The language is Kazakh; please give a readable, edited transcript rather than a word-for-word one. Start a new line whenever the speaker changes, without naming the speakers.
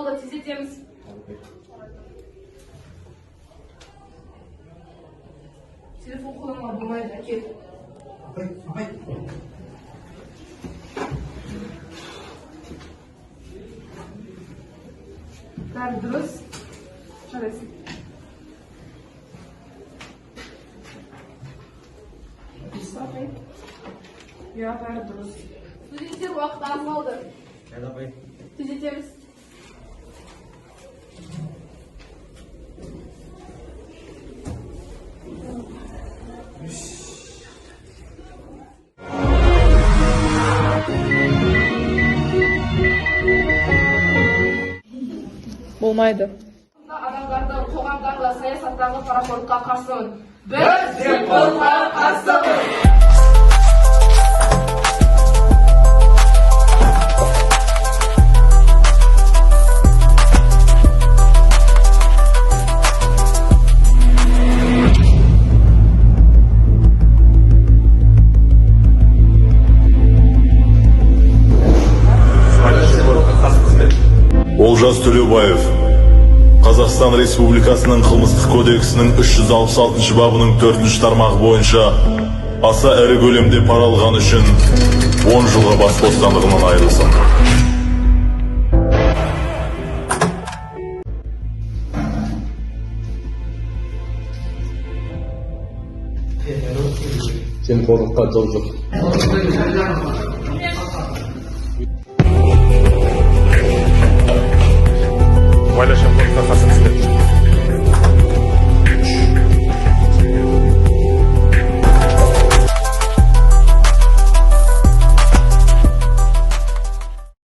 болды, тездетеміз. Телефон қолдануға болмайды, әкел. Бәрі дұрыс. Жарайсың. Я, бәрі дұрыс. Студенттер уақыт аз қалды. Тездетеміз.
Болмайды.
Адамдардың қоғамдағы саясаттағы парақорлыққа қарсымын. Біз жемқорлыққа қарсымыз.
Олжас Төлеубаев, Қазақстан Республикасының қылмыстық кодексінің 366 бабының 4-ші тармағы бойынша аса ірі көлемде пара алғаны үшін 10 жылға бас бостандығынан айырылсын. Жемқорлыққа жол жоқ. Сыбайлас жемқорлыққа қарсы